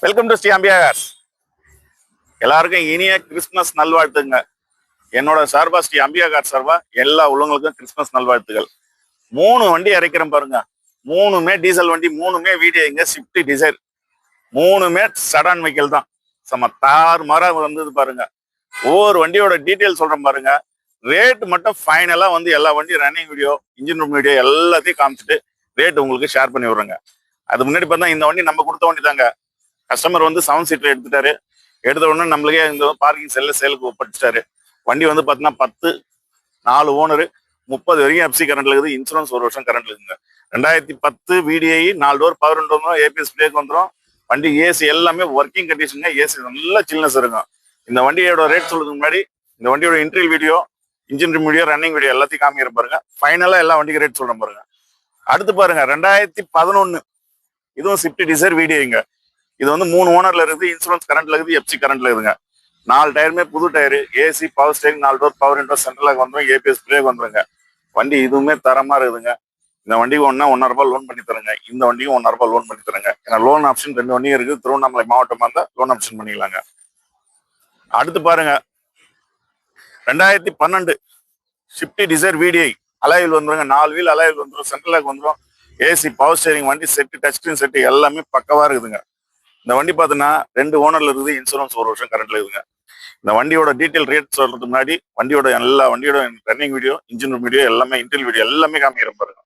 Welcome to Sri அம்பியா cars. எல்லாருக்கும் இனிய கிறிஸ்துமஸ் நல்வாழ்த்துங்க. என்னோட சார்பா ஸ்ரீ அம்பியா கார்ஸ் சார்பா எல்லா உள்ளவங்களுக்கும் கிறிஸ்துமஸ் நல்வாழ்த்துகள். 3 வண்டி இறக்கிறேன் பாருங்க. 3மே டீசல் வண்டி, 3மே வீடியோங்க, ஸ்விஃப்ட் டிசைர், 3மே சடான் வெஹிக்கிள் தான். செம்ம தார் மாறா வந்தது பாருங்க. ஒவ்வொரு வண்டியோட டீட்டெயில் சொல்றேன் பாருங்க. ரேட் மட்டும் ஃபைனலா வந்து எல்லா வண்டி running video, engine room video எல்லாத்தையும் காமிச்சிட்டு ரேட் உங்களுக்கு ஷேர் பண்ணி விடுறேங்க. அது முன்னாடி பார்த்தா இந்த வண்டி நம்ம கொடுத்த வண்டி தாங்க. கஸ்டமர் வந்து 7 சீட்டர் எடுத்துட்டாரு. எடுத்த உடனே நம்மளுக்கே இந்த பார்க்கிங் சேலுக்கு ஒப்படைச்சிட்டாரு. வண்டி வந்து பார்த்தீங்கன்னா 10, 4 ஓனரு, 30 வரைக்கும் எஃப்சி கரண்ட்ல இருக்குது. இன்சூரன்ஸ் 1 வருஷம் கரண்ட்ல இருக்குங்க. 2010 VDI, 4 டோர் பவர் விண்டோ வந்துடும், ஏபிஎஸ் பிரேக் வந்துடும். வண்டி ஏசி எல்லாமே ஒர்க்கிங் கண்டிஷனுங்க. ஏசி நல்லா சில்னஸ் இருக்கும். இந்த வண்டியோட ரேட் சொல்றதுக்கு முன்னாடி இந்த வண்டியோட interior video, engine room video, running video எல்லாத்தையும் காமிக்கிற பாருங்க. ஃபைனலா எல்லா வண்டிக்கு ரேட் சொல்றேன் பாருங்க. அடுத்து பாருங்க 2011, இதுவும் ஸ்விஃப்ட் டிசைர் வீடியோங்க. இது வந்து 3 ஓனர்ல இருக்குது, இன்சூரன்ஸ் கரண்ட்ல இருக்குது, எஃப்சி கரண்ட்ல இருக்குதுங்க. 4 டயருமே புது tyre, AC, power steering, 4 door power window, சென்ட்ரலாக வந்துடும், ஏபிஎஸ் பிரேக் வந்துருங்க. வண்டி இதுவுமே தரமா இருக்குதுங்க. இந்த வண்டிக்கு 1.5 ரூபாய் லோன் பண்ணி தரேங்க. இந்த வண்டிக்கும் 1.5 ரூபாய் லோன் பண்ணி தரேங்க. ஏன்னா லோன் ஆப்ஷன் 2 வண்டியும் இருக்குது. திருவண்ணாமலை மாவட்டமா இருந்தா லோன் ஆப்ஷன் பண்ணிக்கலாங்க. அடுத்து பாருங்க 2012 ஸ்விஃப்ட் டிசைர் VDI அலாயில் வந்துருங்க. 4 வீல் அலாயில் வந்துடும், சென்ட்ரலாக வந்துடும், ஏசி, பவர் ஸ்டேரிங், வண்டி செட்டு, டச் ஸ்கிரீன் செட்டு எல்லாமே பக்கவா இருக்குதுங்க. இந்த வண்டி பார்த்தீங்கன்னா 2 ஓனர்ல இருக்குது, இன்சூரன்ஸ் 1 வருஷம் கரண்ட்ல இருக்குதுங்க. இந்த வண்டியோட டீட்டெயில் ரேட் சொல்றதுக்கு முன்னாடி வண்டியோட எல்லா வண்டியோட ரன்னிங் வீடியோ, இன்ஜின் வீடியோ எல்லாமே, இன்டீரியர் வீடியோ எல்லாமே காமிக்கிறேன் பாருங்க.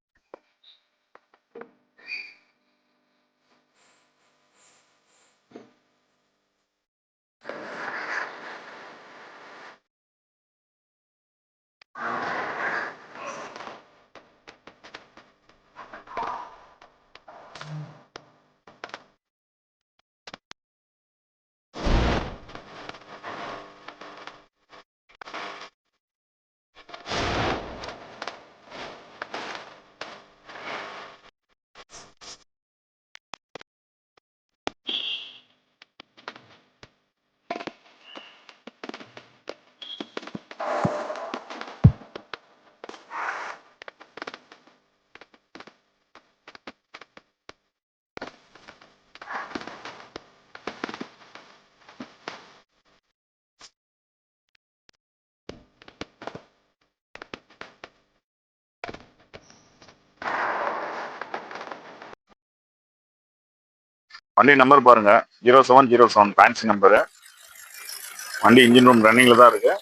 வண்டி நம்பர் பாருங்க, 0707 ஃபேன்சி நம்பரு. வண்டி இன்ஜின் ரூம் ரன்னிங்ல தான் இருக்கு.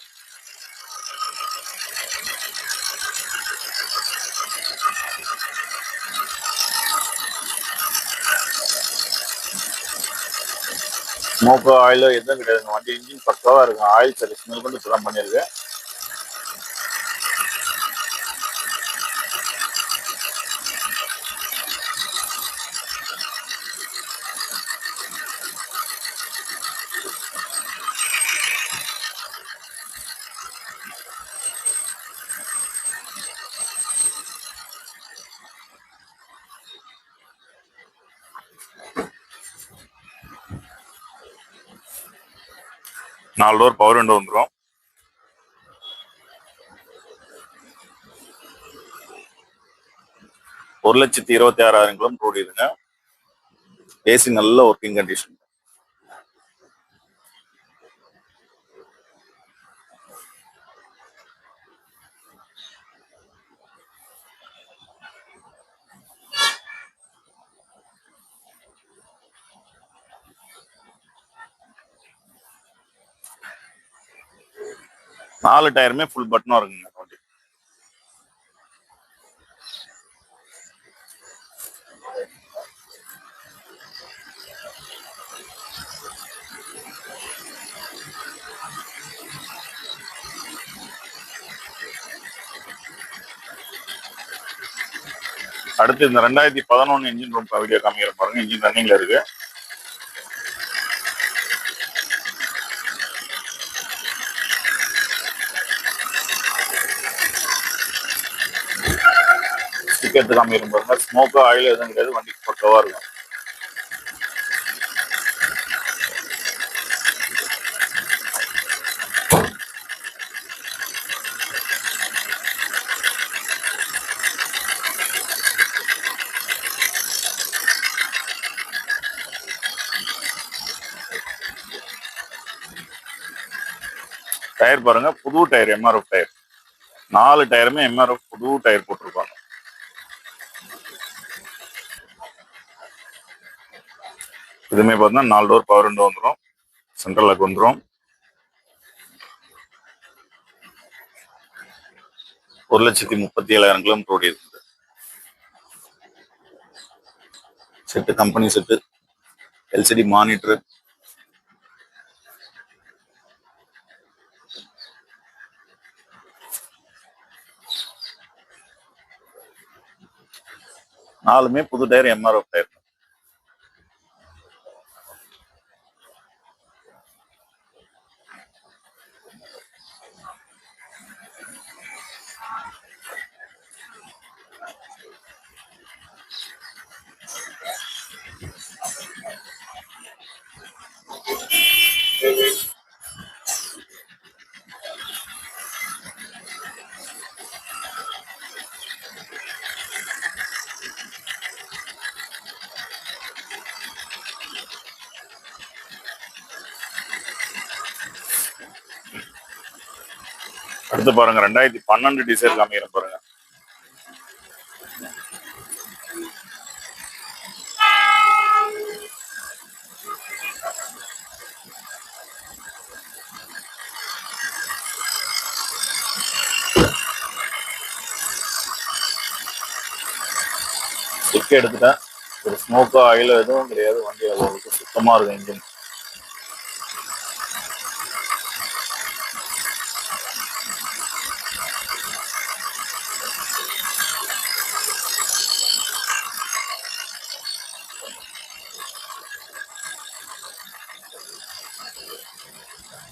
ஸ்மோக்கோ ஆயிலோ எதுவும் கிடையாதுங்க. வண்டி இன்ஜின் பக்காவா இருக்கும். ஆயில் சர்வீஸ் மேல் கொண்டு இப்பதான் பண்ணிருக்கு. நாலு டோர் பவர் விண்டோ வந்துடும். $1,26,000 கிலோமீட்டர் ஓடிடுங்க. ஏசி நல்ல ஒர்க்கிங் கண்டிஷன். நாலு டயருமே ஃபுல் பட்டனும் இருக்குங்க. அடுத்து இந்த 2011 இன்ஜின் ரூம் வீடியோ காமிக்கிற பாருங்க. இன்ஜின் ரன்னிங்ல இருக்கு. ஸ்டிக்கர் காமிக்கிற பாருங்க. ஸ்மோக்கோ ஆயில் எதுவும் கிடையாது. வண்டிக்கு பக்கவா இருக்கும். டயர் பாருங்க, புது டயர், எம்ஆர்எஃப் டயர். 4 டயருமே எம்ஆர்எஃப் புது டயர் போட்டிருப்பாங்க. இதுமே பார்த்தீங்கன்னா 4 டோர் பவர் விண்டோ வந்துடும், சென்ட்ரல் லாக் வந்துடும். 1,37,000 கிலோமீட்டர் ஓடி இருக்குது. Set company set, LCD monitor. நாலுமே புது டயர், எம்ஆர்எஃப் டயர். அடுத்து பாருங்க 2012 டீசல் காமிக்கிறேன் பாருங்க. ஸ்டிக் எடுத்துட்டேன். ஒரு ஸ்மோக்கோ ஆயில் எதுவும் கிடையாது. வண்டி அளவுக்கு சுத்தமா இருக்கும் இன்ஜின்.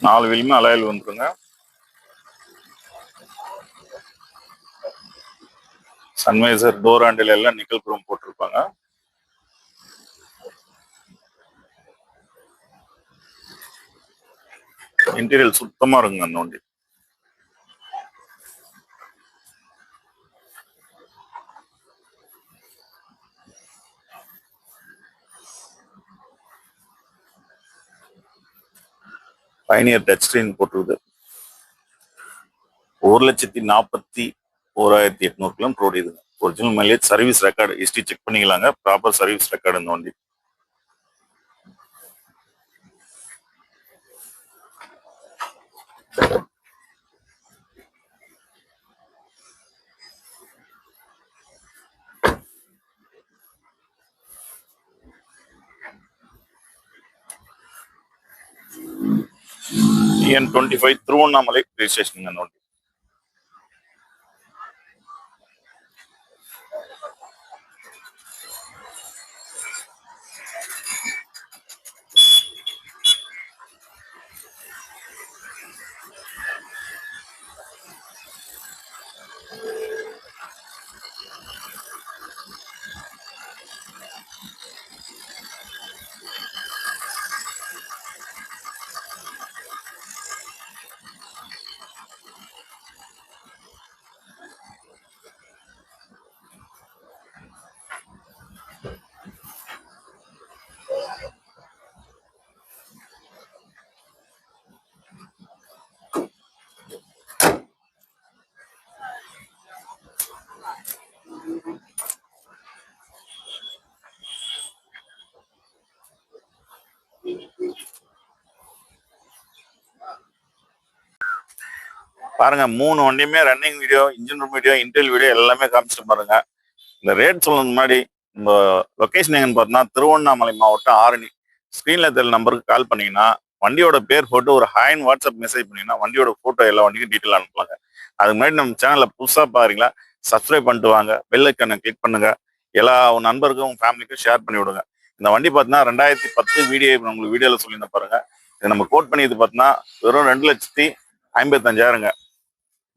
நாலு வீலுமே அலாயில் வந்துருங்க. சன்வைசர், டோர் ஹேண்டில் எல்லாம் நிக்கல் குரோம் போட்டிருப்பாங்க. இன்டீரியல் சுத்தமா இருக்குங்க அந்த வண்டி. பைனியர் டச் ஸ்கிரீன் போட்டுருது. 1,41,800 கிலோமீட்டர் ஓடிதுங்க. Original mileage, service record history check பண்ணிக்கலாங்க. ப்ராப்பர் சர்வீஸ் ரெக்கார்டு இந்த வண்டி. EN25 திருவண்ணாமலை ரெஜிஸ்ட்ரேஷன் அந்த வண்டி. பாருங்க, 3 வண்டியுமே running video, engine room video, இன்டெல் வீடியோ எல்லாமே காமிச்சிட்டு பாருங்க. இந்த ரேட் சொல்றது முன்னாடி இந்த லொகேஷன் எங்கன்னு பார்த்தோம்னா திருவண்ணாமலை மாவட்டம் ஆரணி. ஸ்கிரீன்ல தெரியல நம்பருக்கு கால் பண்ணீங்கன்னா வண்டியோட பேர் போட்டு ஒரு ஹாய்னு வாட்ஸ்அப் மெசேஜ் பண்ணீங்கன்னா வண்டியோட போட்டோ எல்லா வண்டிக்கும் டீட்டெயில் அனுப்பலாங்க. அதுக்கு முன்னாடி நம்ம சேனலை புதுசாக பாருங்களா, சப்ஸ்கிரைப் பண்ணிட்டு வாங்க, பெல் ஐக்கனை கிளிக் பண்ணுங்க, எல்லா உங்க நண்பருக்கும் உங்க ஃபேமிலிக்கும் ஷேர் பண்ணி விடுங்க. இந்த வண்டி பார்த்தீங்கன்னா 2010 வீடியோ உங்களுக்கு வீடியோவில் சொல்லியிருந்தேன் பாருங்க. இது நம்ம கோட் பண்ணியது பார்த்தீங்கன்னா வெறும் 2,55,000ங்க.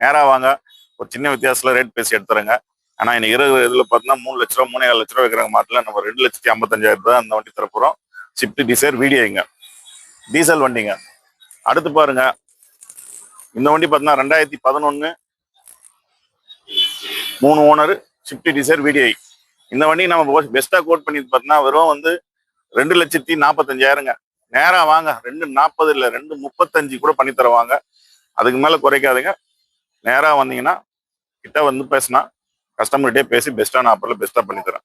நேராக வாங்க, ஒரு சின்ன வித்தியாசத்துல ரேட் பேசி எடுத்துறேங்க. ஆனா இன்னைக்கு இதுல பார்த்தீங்கன்னா 3 லட்ச ரூபா 3,4 லட்ச ரூபா வைக்கிறாங்க மாட்டில் நம்ம 2,55,000 தான் அந்த வண்டி தரப்போறோம். ஸ்விஃப்ட் டிசைர் வீடியோங்க, டீசல் வண்டிங்க. அடுத்து பாருங்க, இந்த வண்டி பார்த்தீங்கன்னா 2011 3 ஓனர் ஸ்விஃப்ட் டிசைர் வீடியோ. இந்த வண்டி நம்ம பெஸ்டா கோட் பண்ணி பார்த்தீங்கன்னா வெறும் 2,45,000ங்க. நேரா வாங்க, 2,40 இல்ல 2,35 கூட பண்ணி தருவாங்க. அதுக்கு மேலே குறைக்காதீங்க. நேராக வந்தீங்கன்னா கிட்ட வந்து பேசினா கஸ்டமர்கிட்டே பேசி பெஸ்ட்டான ஆஃபரில் பெஸ்ட்டாக பண்ணி தரேன்.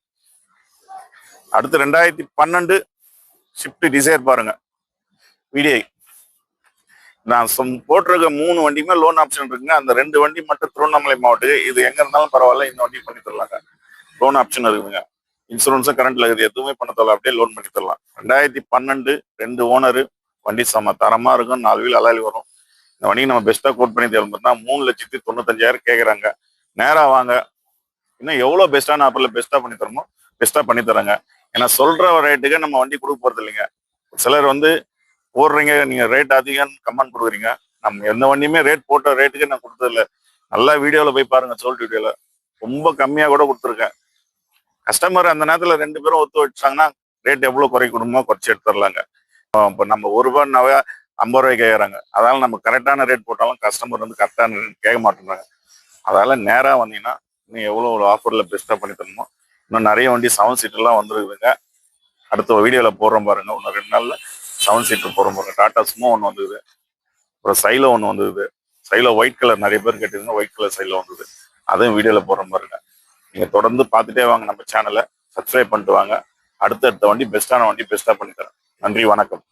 அடுத்து 2012 ஷிஃப்ட் டிசைர் பாருங்க. விடிஐ நான் போட்டிருக்க 3 வண்டியுமே லோன் ஆப்ஷன் இருக்குங்க. அந்த 2 வண்டி மட்டும் திருவண்ணாமலை மாவட்டத்துக்கு, இது எங்க இருந்தாலும் பரவாயில்ல, இந்த வண்டி பண்ணி தரலாங்க. லோன் ஆப்ஷன் இருக்குதுங்க. இன்சூரன்ஸும் கரண்ட்ல இருக்குது, எதுவுமே பண்ண தரல, அப்படியே லோன் பண்ணி தரலாம். 2012 2 ஓனரு, வண்டி செம தரமா இருக்கும், 4 வீல் அலாலி வரும். இந்த வண்டிக்கு நம்ம பெஸ்ட்டா கோட் பண்ணி தரணும்னா 3,95,000 கேட்குறாங்க. நேரா வாங்க, இன்னும் எவ்வளோ பெஸ்ட்டான ஆஃபர்ல பெஸ்ட்டாக பண்ணி தரணுமோ பெஸ்ட்டாக பண்ணி தராங்க. ஏன்னா சொல்ற ரேட்டுக்கு நம்ம வண்டி கொடுக்க போறது இல்லைங்க. சிலர் வந்து போடுறீங்க, நீங்க ரேட் அதிகம்னு கமெண்ட் கொடுக்குறீங்க. நம்ம எந்த வண்டியுமே ரேட் போட்ட ரேட்டுக்கு நான் கொடுத்ததில்ல. நல்லா வீடியோவில் போய் பாருங்க, சோல்ட் வீடியோல ரொம்ப கம்மியாக கூட கொடுத்துருக்கேன். கஸ்டமர் அந்த நேரத்தில் 2 பேரும் ஒத்து வச்சாங்கன்னா ரேட் எவ்வளோ குறைக்கணுமோ குறைச்சி எடுத்துடலாங்க. இப்போ நம்ம ₹1 ₹50 கேட்குறாங்க. அதனால நம்ம கரெக்டான ரேட் போட்டாலும் கஸ்டமர் வந்து கரெக்டான ரேட் கேட்க மாட்டேங்கிறாங்க. அதனால நேராக வந்தீங்கன்னா இன்னும் எவ்வளோ ஆஃபரில் பெஸ்ட்டாக பண்ணி தரணுமோ. இன்னும் நிறைய வண்டி 7 சீட்டர்லாம் வந்துருக்குதுங்க. அடுத்த வீடியோவில் போடுறோம் பாருங்க. இன்னும் 2 நாளில் 7 சீட்டர் போடுறோம் பாருங்க. டாடா சுமோ ஒன்று வந்துது, அப்புறம் சைலோ ஒன்று வந்துது. சைலோ ஒயிட் கலர் நிறைய பேர் கேட்டிருந்தீங்க, ஒயிட் கலர் சைலோ வந்தது. அதையும் வீடியோவில் போடுறோம் பாருங்க. நீங்கள் தொடர்ந்து பார்த்துட்டே வாங்க, நம்ம சேனலை சப்ஸ்கிரைப் பண்ணிட்டு வாங்க. அடுத்தடுத்த வண்டி பெஸ்ட்டான வண்டி பெஸ்ட்டாக பண்ணி தரேன். நன்றி, வணக்கம்.